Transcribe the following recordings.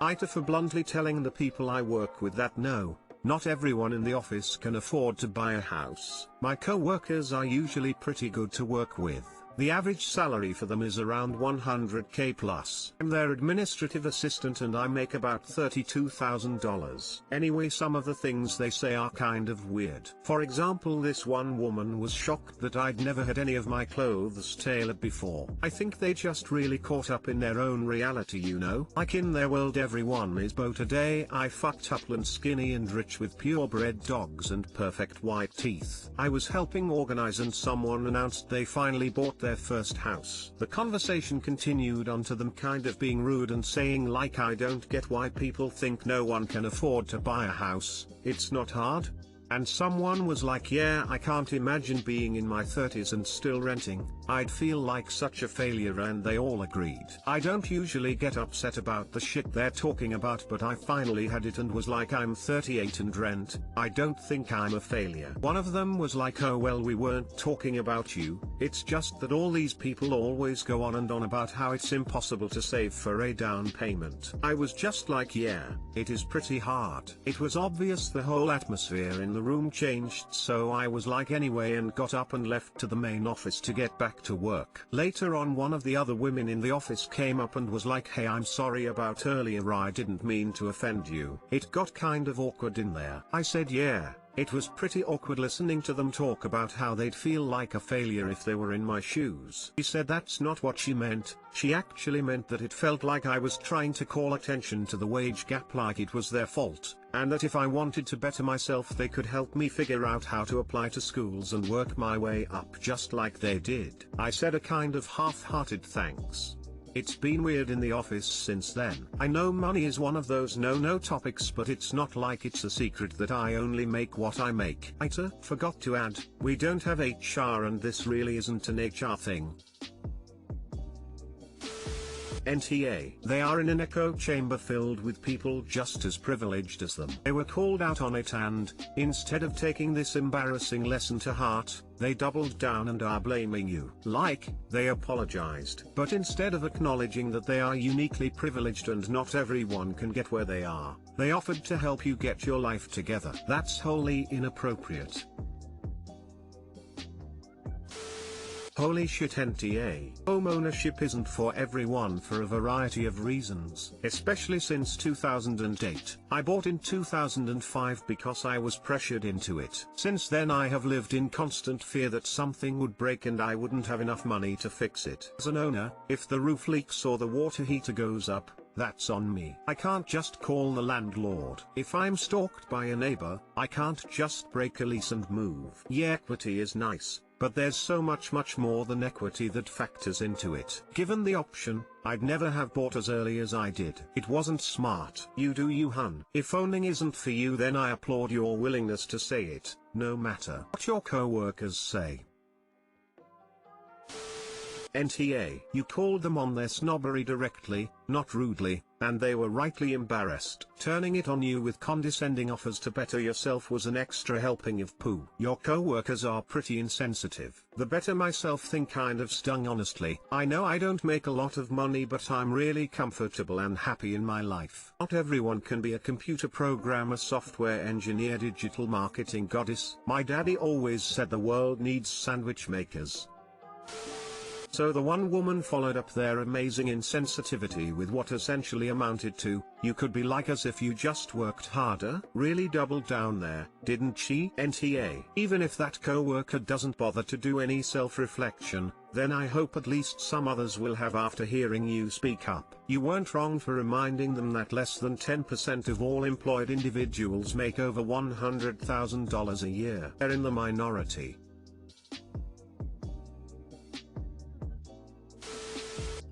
AITA for bluntly telling the people I work with that no, not everyone in the office can afford to buy a house. My co-workers are usually pretty good to work with. The average salary for them is around $100K plus. I'm their administrative assistant and I make about $32,000. Anyway, some of the things they say are kind of weird. For example, this one woman was shocked that I'd never had any of my clothes tailored before. I think they just really caught up in their own reality, you know? Like in their world everyone is boat a day. I fucked up and skinny and rich with purebred dogs and perfect white teeth. I was helping organize and someone announced they finally bought their first house. The conversation continued onto them kind of being rude and saying like, I don't get why people think no one can afford to buy a house, it's not hard. And someone was like, yeah, I can't imagine being in my 30s and still renting, I'd feel like such a failure, and they all agreed. I don't usually get upset about the shit they're talking about, but I finally had it and was like, I'm 38 and rent, I don't think I'm a failure. One of them was like, oh well, we weren't talking about you, it's just that all these people always go on and on about how it's impossible to save for a down payment. I was just like, yeah, it is pretty hard. It was obvious the whole atmosphere in the room changed, so I was like anyway and got up and left to the main office to get back to work. Later on, one of the other women in the office came up and was like, hey, I'm sorry about earlier, I didn't mean to offend you. It got kind of awkward in there. I said yeah. It was pretty awkward listening to them talk about how they'd feel like a failure if they were in my shoes. She said that's not what she meant, she actually meant that it felt like I was trying to call attention to the wage gap like it was their fault, and that if I wanted to better myself they could help me figure out how to apply to schools and work my way up just like they did. I said a kind of half-hearted thanks. It's been weird in the office since then. I know money is one of those no topics, but it's not like it's a secret that I only make what I make. AITA forgot to add, we don't have HR and this really isn't an HR thing. NTA. They are in an echo chamber filled with people just as privileged as them. They were called out on it and, instead of taking this embarrassing lesson to heart, they doubled down and are blaming you. Like, they apologized. But instead of acknowledging that they are uniquely privileged and not everyone can get where they are, they offered to help you get your life together. That's wholly inappropriate. Holy shit, NTA. Homeownership isn't for everyone for a variety of reasons, especially since 2008. I bought in 2005 because I was pressured into it. Since then I have lived in constant fear that something would break and I wouldn't have enough money to fix it. As an owner, if the roof leaks or the water heater goes up, that's on me. I can't just call the landlord. If I'm stalked by a neighbor, I can't just break a lease and move. Yeah, equity is nice, but there's so much more than equity that factors into it. Given the option, I'd never have bought as early as I did. It wasn't smart. You do you, hun. If owning isn't for you, then I applaud your willingness to say it, no matter what your co-workers say. NTA. You called them on their snobbery directly, not rudely, and they were rightly embarrassed. Turning it on you with condescending offers to better yourself was an extra helping of poo. Your co-workers are pretty insensitive. The better myself thing kind of stung, honestly. I know I don't make a lot of money, but I'm really comfortable and happy in my life. Not everyone can be a computer programmer, software engineer, digital marketing goddess. My daddy always said the world needs sandwich makers. So the one woman followed up their amazing insensitivity with what essentially amounted to, you could be like us if you just worked harder. Really doubled down there, didn't she? NTA. Even if that co-worker doesn't bother to do any self-reflection, then I hope at least some others will have after hearing you speak up. You weren't wrong for reminding them that less than 10% of all employed individuals make over $100,000 a year. They're in the minority.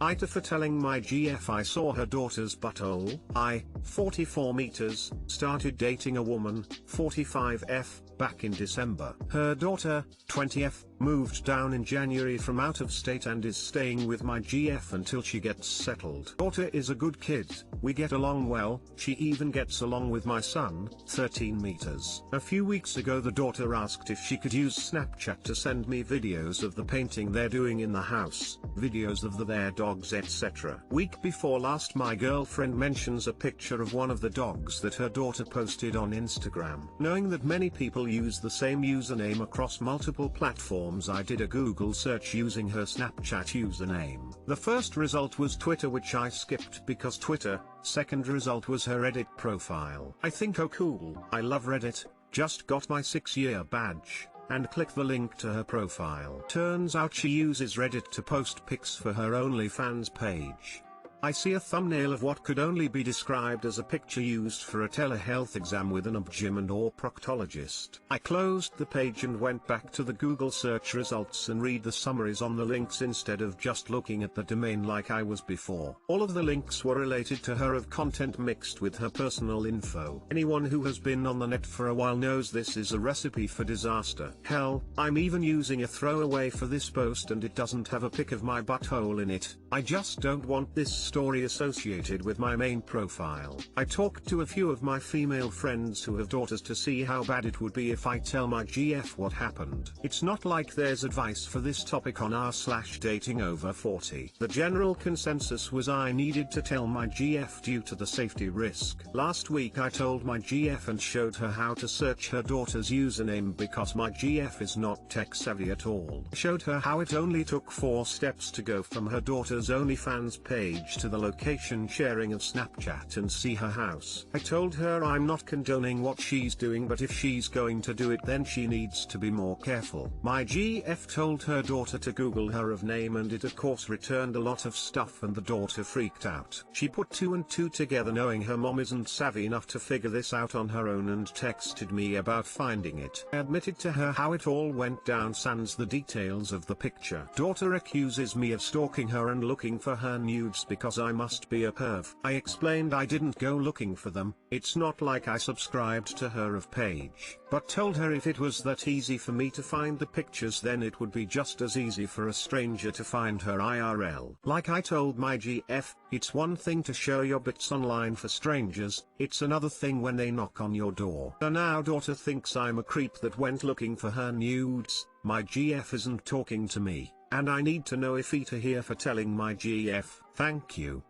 AITA for telling my GF I saw her daughter's butthole. I, 44 meters, started dating a woman, 45F, back in December. Her daughter, 20F, moved down in January from out of state and is staying with my GF until she gets settled. Daughter is a good kid, we get along well, she even gets along with my son, 13 meters. A few weeks ago the daughter asked if she could use Snapchat to send me videos of the painting they're doing in the house, videos of their dogs etc. Week before last my girlfriend mentions a picture of one of the dogs that her daughter posted on Instagram. Knowing that many people use the same username across multiple platforms, I did a Google search using her Snapchat username. The first result was Twitter, which I skipped because Twitter. Second result was her Reddit profile. I think, oh cool, I love Reddit, just got my 6-year badge, and click the link to her profile. Turns out she uses Reddit to post pics for her OnlyFans page. I see a thumbnail of what could only be described as a picture used for a telehealth exam with an OBGYN or proctologist. I closed the page and went back to the Google search results and read the summaries on the links instead of just looking at the domain like I was before. All of the links were related to her, of content mixed with her personal info. Anyone who has been on the net for a while knows this is a recipe for disaster. Hell, I'm even using a throwaway for this post and it doesn't have a pic of my butthole in it. I just don't want this story associated with my main profile. I talked to a few of my female friends who have daughters to see how bad it would be if I tell my GF what happened. It's not like there's advice for this topic on r/dating over 40. The general consensus was I needed to tell my GF due to the safety risk. Last week I told my GF and showed her how to search her daughter's username because my GF is not tech savvy at all. I showed her how it only took 4 steps to go from her daughter's OnlyFans page to the location sharing of Snapchat and see her house. I told her I'm not condoning what she's doing, but if she's going to do it then she needs to be more careful. My GF told her daughter to Google her of name and it of course returned a lot of stuff and the daughter freaked out. She put 2 and 2 together knowing her mom isn't savvy enough to figure this out on her own and texted me about finding it. I admitted to her how it all went down sans the details of the picture. Daughter accuses me of stalking her and looking for her nudes because I must be a perv. I explained I didn't go looking for them, it's not like I subscribed to her of page, but told her if it was that easy for me to find the pictures then it would be just as easy for a stranger to find her IRL. Like I told my GF, it's one thing to show your bits online for strangers, it's another thing when they knock on your door. So now daughter thinks I'm a creep that went looking for her nudes. My GF isn't talking to me, and I need to know if AITA here for telling my GF. Thank you.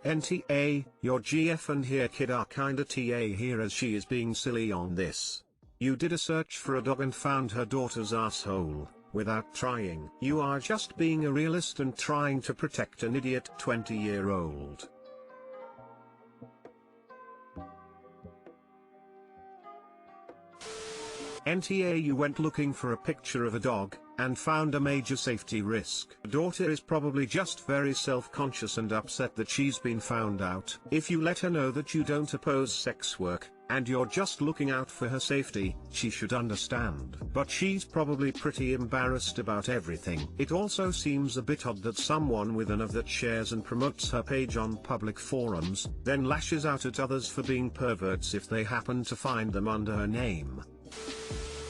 NTA, your GF and here kid are kinda TA here as she is being silly on this. You did a search for a dog and found her daughter's asshole, without trying. You are just being a realist and trying to protect an idiot 20-year-old. NTA, you went looking for a picture of a dog, and found a major safety risk. The daughter is probably just very self-conscious and upset that she's been found out. If you let her know that you don't oppose sex work, and you're just looking out for her safety, she should understand. But she's probably pretty embarrassed about everything. It also seems a bit odd that someone with an of that shares and promotes her page on public forums, then lashes out at others for being perverts if they happen to find them under her name.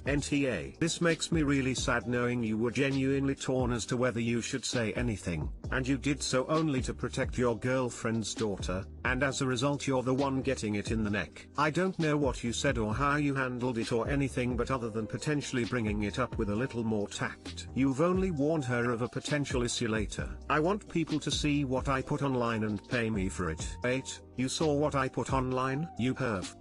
NTA. This makes me really sad knowing you were genuinely torn as to whether you should say anything, and you did so only to protect your girlfriend's daughter, and as a result you're the one getting it in the neck. I don't know what you said or how you handled it or anything, but other than potentially bringing it up with a little more tact, you've only warned her of a potential issue later. I want people to see what I put online and pay me for it. Wait, you saw what I put online, you perv?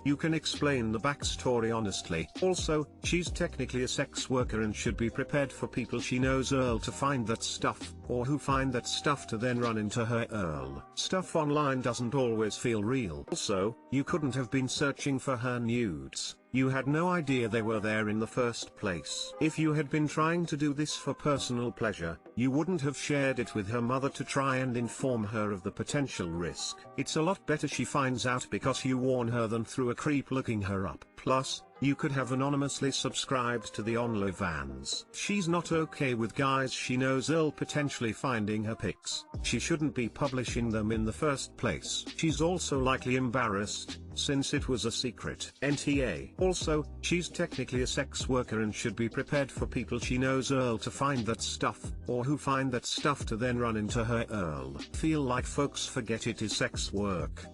You can explain the backstory honestly. Also, she's technically a sex worker and should be prepared for people she knows Earl to find that stuff, or who find that stuff to then run into her Earl. Stuff online doesn't always feel real. Also, you couldn't have been searching for her nudes. You had no idea they were there in the first place. If you had been trying to do this for personal pleasure, you wouldn't have shared it with her mother to try and inform her of the potential risk. It's a lot better she finds out because you warn her than through a creep looking her up. Plus, you could have anonymously subscribed to the OnlyFans. She's not okay with guys she knows ill potentially finding her pics. She shouldn't be publishing them in the first place. She's also likely embarrassed, since it was a secret. NTA. Also, she's technically a sex worker and should be prepared for people she knows Earl to find that stuff, or who find that stuff to then run into her Earl. Feel like folks forget it is sex work.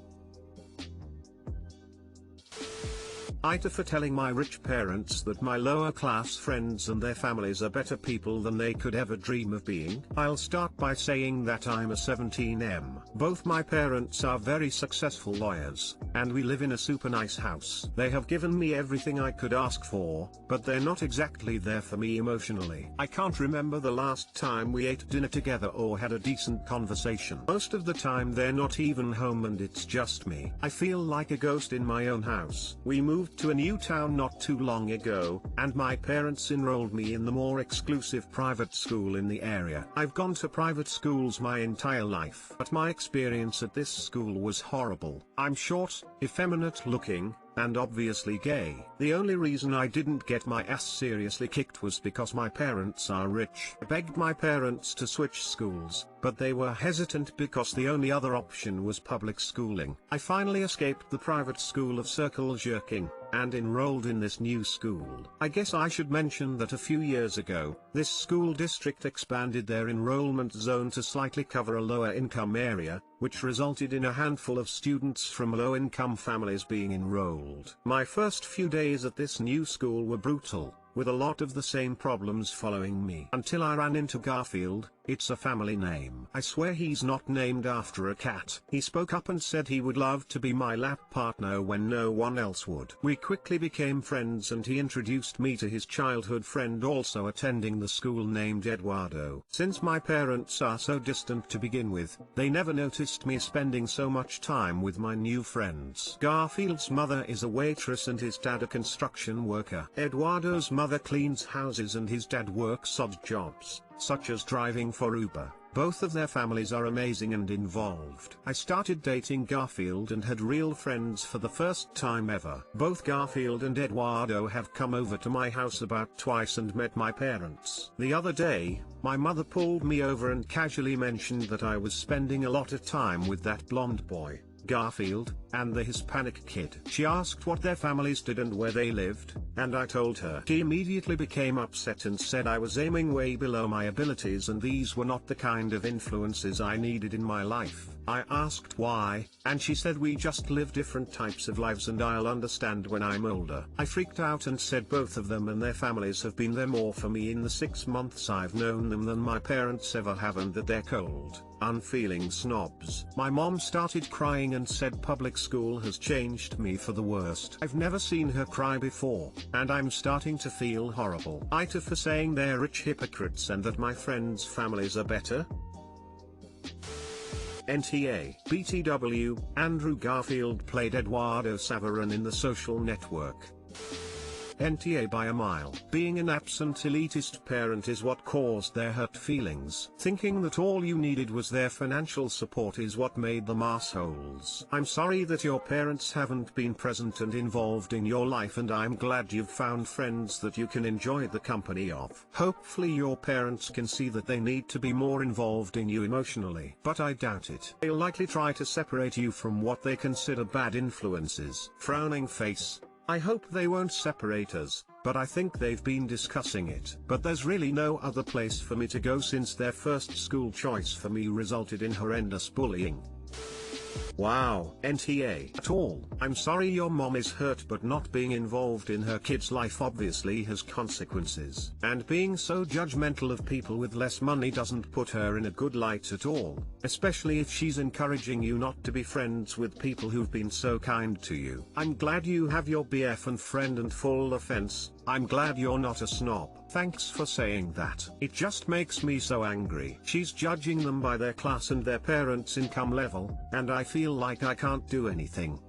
AITA for telling my rich parents that my lower class friends and their families are better people than they could ever dream of being. I'll start by saying that I'm a 17M. Both my parents are very successful lawyers, and we live in a super nice house. They have given me everything I could ask for, but they're not exactly there for me emotionally. I can't remember the last time we ate dinner together or had a decent conversation. Most of the time they're not even home and it's just me. I feel like a ghost in my own house. We moved to a new town not too long ago, and my parents enrolled me in the more exclusive private school in the area. I've gone to private schools my entire life, but my experience at this school was horrible. I'm short, effeminate looking, and obviously gay. The only reason I didn't get my ass seriously kicked was because my parents are rich. I begged my parents to switch schools, but they were hesitant because the only other option was public schooling. I finally escaped the private school of circle jerking, and enrolled in this new school. I guess I should mention that a few years ago, this school district expanded their enrollment zone to slightly cover a lower income area, which resulted in a handful of students from low-income families being enrolled. My first few days at this new school were brutal, with a lot of the same problems following me. Until I ran into Garfield. It's a family name. I swear he's not named after a cat. He spoke up and said he would love to be my lap partner when no one else would. We quickly became friends and he introduced me to his childhood friend also attending the school named Eduardo. Since my parents are so distant to begin with, they never noticed me spending so much time with my new friends. Garfield's mother is a waitress and his dad a construction worker. Eduardo's mother cleans houses and his dad works odd jobs, such as driving for Uber. Both of their families are amazing and involved. I started dating Garfield and had real friends for the first time ever. Both Garfield and Eduardo have come over to my house about twice and met my parents. The other day, my mother pulled me over and casually mentioned that I was spending a lot of time with that blonde boy, Garfield, and the Hispanic kid. She asked what their families did and where they lived, and I told her. She immediately became upset and said I was aiming way below my abilities and these were not the kind of influences I needed in my life. I asked why, and she said we just live different types of lives and I'll understand when I'm older. I freaked out and said both of them and their families have been there more for me in the 6 months I've known them than my parents ever have and that they're cold, unfeeling snobs. My mom started crying and said public school has changed me for the worst. I've never seen her cry before, and I'm starting to feel horrible. AITA for saying they're rich hypocrites and that my friends' families are better. NTA. BTW, Andrew Garfield played Eduardo Saverin in The Social Network. NTA by a mile. Being an absent elitist parent is what caused their hurt feelings. Thinking that all you needed was their financial support is what made them assholes. I'm sorry that your parents haven't been present and involved in your life and I'm glad you've found friends that you can enjoy the company of. Hopefully your parents can see that they need to be more involved in you emotionally. But I doubt it. They'll likely try to separate you from what they consider bad influences. Frowning face. I hope they won't separate us, but I think they've been discussing it. But there's really no other place for me to go since their first school choice for me resulted in horrendous bullying. Wow. NTA. At all. I'm sorry your mom is hurt but not being involved in her kid's life obviously has consequences. And being so judgmental of people with less money doesn't put her in a good light at all, especially if she's encouraging you not to be friends with people who've been so kind to you. I'm glad you have your BF and friend and full offense. I'm glad you're not a snob. Thanks for saying that. It just makes me so angry. She's judging them by their class and their parents' income level, and I feel like I can't do anything.